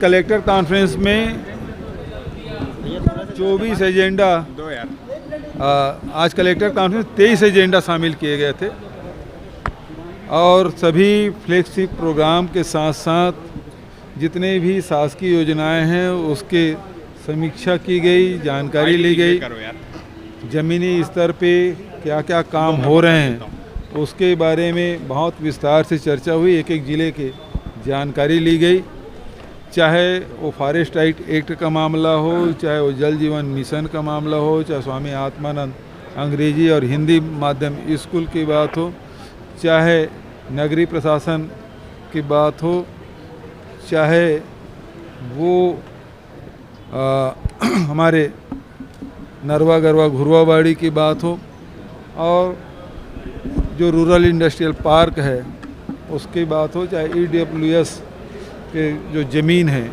Collector conference में 24 agenda आज collector conference 23 agenda शामिल किए गए थे और सभी फ्लैगशिप प्रोग्राम के साथ साथ जितने भी शासकीय योजनाएं हैं उसके समीक्षा की गई, जानकारी ली गई। ज़मीनी स्तर पे क्या क्या काम हो रहे हैं उसके बारे में बहुत विस्तार से चर्चा हुई। एक एक ज़िले के जानकारी ली गई, चाहे वो फॉरेस्ट राइट एक्ट का मामला हो, चाहे वो जल जीवन मिशन का मामला हो, चाहे स्वामी आत्मानंद अंग्रेजी और हिंदी माध्यम स्कूल की बात हो, चाहे नगरीय प्रशासन की बात हो, चाहे वो हमारे नरवा गरवा घुरवाबाड़ी की बात हो, और जो रूरल इंडस्ट्रियल पार्क है उसकी बात हो, चाहे EWS के जो ज़मीन है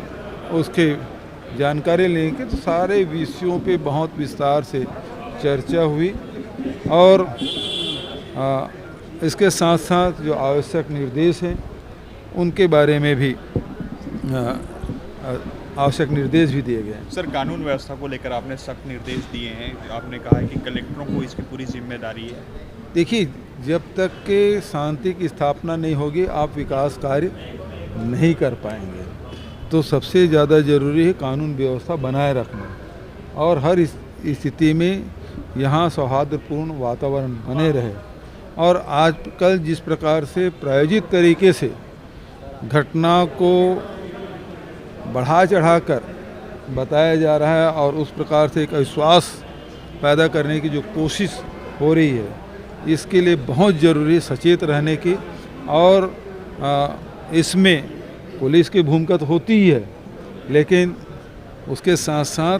उसके जानकारी लेंगे, तो सारे विषयों पे बहुत विस्तार से चर्चा हुई। और इसके साथ साथ जो आवश्यक निर्देश हैं उनके बारे में भी आवश्यक निर्देश भी दिए गए हैं। सर, कानून व्यवस्था को लेकर आपने सख्त निर्देश दिए हैं। आपने कहा है कि कलेक्टरों को इसकी पूरी जिम्मेदारी है। देखिए, जब तक के शांति की स्थापना नहीं होगी आप विकास कार्य नहीं कर पाएंगे। तो सबसे ज़्यादा ज़रूरी है कानून व्यवस्था बनाए रखना, और हर स्थिति में यहाँ सौहार्दपूर्ण वातावरण बने रहे। और आजकल जिस प्रकार से प्रायोजित तरीके से घटना को बढ़ा चढ़ाकर बताया जा रहा है और उस प्रकार से एक विश्वास पैदा करने की जो कोशिश हो रही है, इसके लिए बहुत ज़रूरी है सचेत रहने की। और इसमें पुलिस की भूमिका तो होती ही है, लेकिन उसके साथ साथ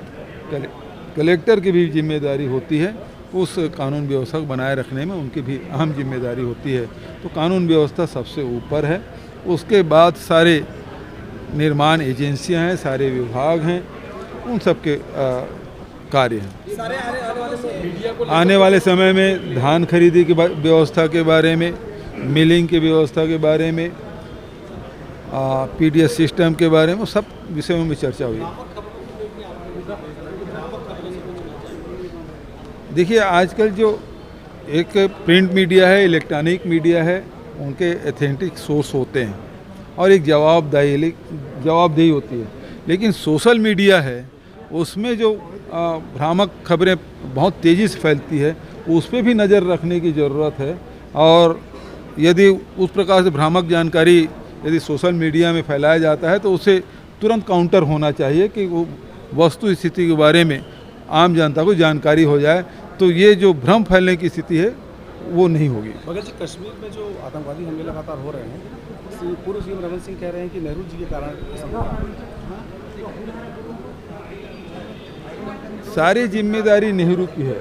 कलेक्टर की भी जिम्मेदारी होती है। उस कानून व्यवस्था को बनाए रखने में उनकी भी अहम जिम्मेदारी होती है। तो कानून व्यवस्था सबसे ऊपर है, उसके बाद सारे निर्माण एजेंसियां हैं, सारे विभाग हैं, उन सब के कार्य हैं। आने वाले समय में धान खरीदी की व्यवस्था के बारे में, मिलिंग की व्यवस्था के बारे में, PDS सिस्टम के बारे में, सब विषयों में चर्चा हुई। देखिए, आजकल जो एक प्रिंट मीडिया है, इलेक्ट्रॉनिक मीडिया है, उनके ऑथेंटिक सोर्स होते हैं और एक जवाबदेही होती है। लेकिन सोशल मीडिया है, उसमें जो भ्रामक खबरें बहुत तेज़ी से फैलती है, उस पर भी नज़र रखने की ज़रूरत है। और यदि उस प्रकार से भ्रामक जानकारी यदि सोशल मीडिया में फैलाया जाता है तो उसे तुरंत काउंटर होना चाहिए कि वो वस्तु स्थिति के बारे में आम जनता को जानकारी हो जाए, तो ये जो भ्रम फैलने की स्थिति है वो नहीं होगी। मगर जी, कश्मीर में जो आतंकवादी हमले लगातार हो रहे हैं, पूर्व CM रमन सिंह कह रहे हैं कि नेहरू जी के कारण सारी जिम्मेदारी नेहरू की है,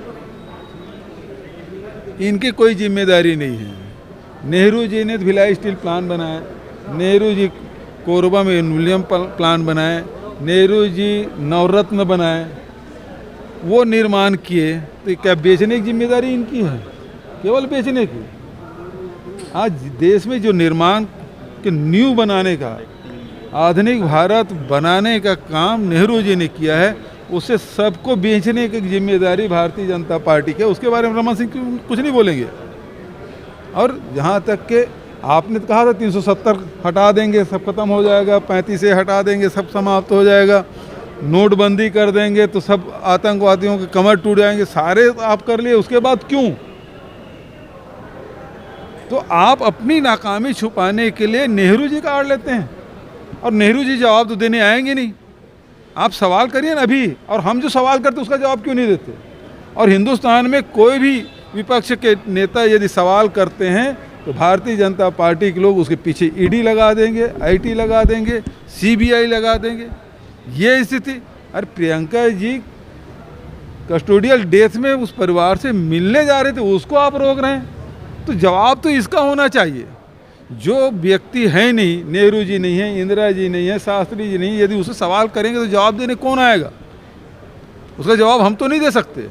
इनकी कोई जिम्मेदारी नहीं है। नेहरू जी ने भिलाई स्टील प्लांट बनाया, नेहरू जी कोरबा में एल्युमिनियम प्लांट बनाए, नेहरू जी नवरत्न बनाए, वो निर्माण किए। तो क्या बेचने की जिम्मेदारी इनकी है? केवल बेचने की? आज देश में जो निर्माण के नींव बनाने का, आधुनिक भारत बनाने का काम नेहरू जी ने किया है, उसे सबको बेचने की जिम्मेदारी भारतीय जनता पार्टी की है। उसके बारे में रमन सिंह कुछ नहीं बोलेंगे। और जहाँ तक के आपने तो कहा था 370 हटा देंगे सब खत्म हो जाएगा, 35 से हटा देंगे सब समाप्त हो जाएगा, नोटबंदी कर देंगे तो सब आतंकवादियों के कमर टूट जाएंगे, सारे आप कर लिए, उसके बाद क्यों? तो आप अपनी नाकामी छुपाने के लिए नेहरू जी का आड़ लेते हैं, और नेहरू जी जवाब तो देने आएंगे नहीं। आप सवाल करिए ना अभी, और हम जो सवाल करते उसका जवाब क्यों नहीं देते? और हिंदुस्तान में कोई भी विपक्ष के नेता यदि सवाल करते हैं तो भारतीय जनता पार्टी के लोग उसके पीछे ED लगा देंगे, IT लगा देंगे, CBI लगा देंगे। ये स्थिति। अरे प्रियंका जी कस्टोडियल डेथ में उस परिवार से मिलने जा रहे थे, उसको आप रोक रहे हैं। तो जवाब तो इसका होना चाहिए। जो व्यक्ति है नहीं, नेहरू जी नहीं है, इंदिरा जी नहीं है, शास्त्री जी नहीं, यदि उसे सवाल करेंगे तो जवाब देने कौन आएगा? उसका जवाब हम तो नहीं दे सकते।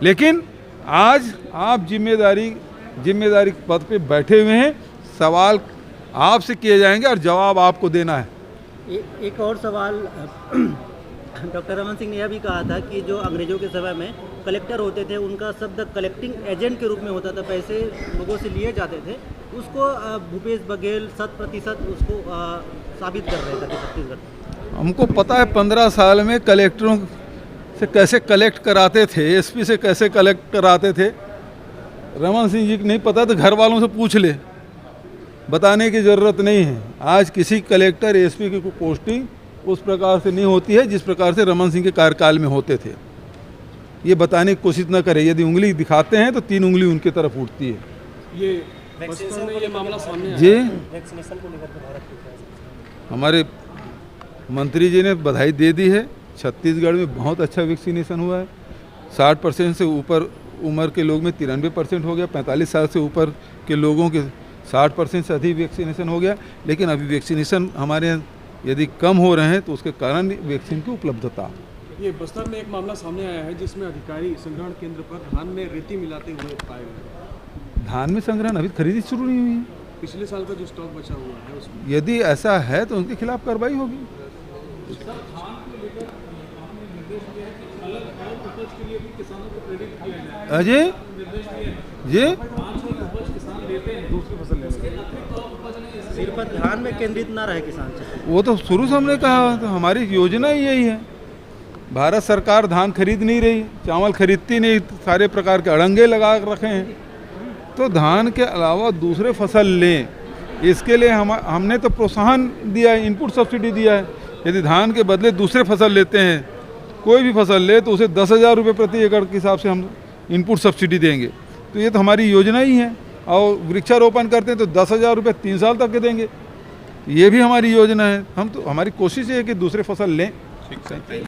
लेकिन आज आप जिम्मेदारी पद पे बैठे हुए हैं, सवाल आपसे किए जाएंगे और जवाब आपको देना है। एक और सवाल डॉक्टर रमन सिंह ने यह भी कहा था कि जो अंग्रेजों के समय में कलेक्टर होते थे उनका शब्द कलेक्टिंग एजेंट के रूप में होता था, पैसे लोगों से लिए जाते थे। उसको भूपेश बघेल 100% उसको साबित कर रहे थे छत्तीसगढ़। हमको पता है 15 साल में कलेक्टरों से कैसे कलेक्ट कराते थे, एसपी से कैसे कलेक्ट कराते थे। रमन सिंह जी को नहीं पता तो घर वालों से पूछ ले, बताने की ज़रूरत नहीं है। आज किसी कलेक्टर एसपी की पोस्टिंग उस प्रकार से नहीं होती है जिस प्रकार से रमन सिंह के कार्यकाल में होते थे। ये बताने की कोशिश न करें, यदि उंगली दिखाते हैं तो 3 उंगली उनकी तरफ उठती है। ये बस्तर में ये मामला सामने आया। जी, वैक्सीनेशन को लेकर भारत की हमारे मंत्री जी ने बधाई दे दी है। छत्तीसगढ़ में बहुत अच्छा वैक्सीनेशन हुआ है। 60% से ऊपर उम्र के लोग में 93% हो गया। 45 साल से ऊपर के लोगों के 60% से अधिक वैक्सीनेशन हो गया। लेकिन अभी वैक्सीनेशन हमारे यहाँ यदि कम हो रहे हैं तो उसके कारण वैक्सीन की उपलब्धता। ये बस्तर में एक मामला सामने आया है जिसमें अधिकारी संग्रहण केंद्र पर धान में रेती मिलाते हुए पाए गए। धान में संग्रहण अभी खरीदी शुरू नहीं हुई है। पिछले साल का जो स्टॉक बचा हुआ है उसमें यदि ऐसा है तो उनके खिलाफ कार्रवाई होगी। अजय जी, सिर्फ धान में केंद्रित ना रहे किसान। वो तो शुरू से हमने कहा, तो हमारी योजना ही यही है। भारत सरकार धान खरीद नहीं रही, चावल खरीदती नहीं, सारे प्रकार के अड़ंगे लगा रखे हैं। तो धान के अलावा दूसरे फसल लें, इसके लिए हमने तो प्रोत्साहन दिया है, इनपुट सब्सिडी दिया है। यदि धान के बदले दूसरे फसल लेते हैं, कोई भी फसल ले, तो उसे 10,000 रुपये प्रति एकड़ के हिसाब से हम इनपुट सब्सिडी देंगे। तो ये तो हमारी योजना ही है। और वृक्षारोपण करते हैं तो 10,000 रुपये 3 साल तक के देंगे। ये भी हमारी योजना है। हम तो हमारी कोशिश है कि दूसरे फसल लें। ठीक है।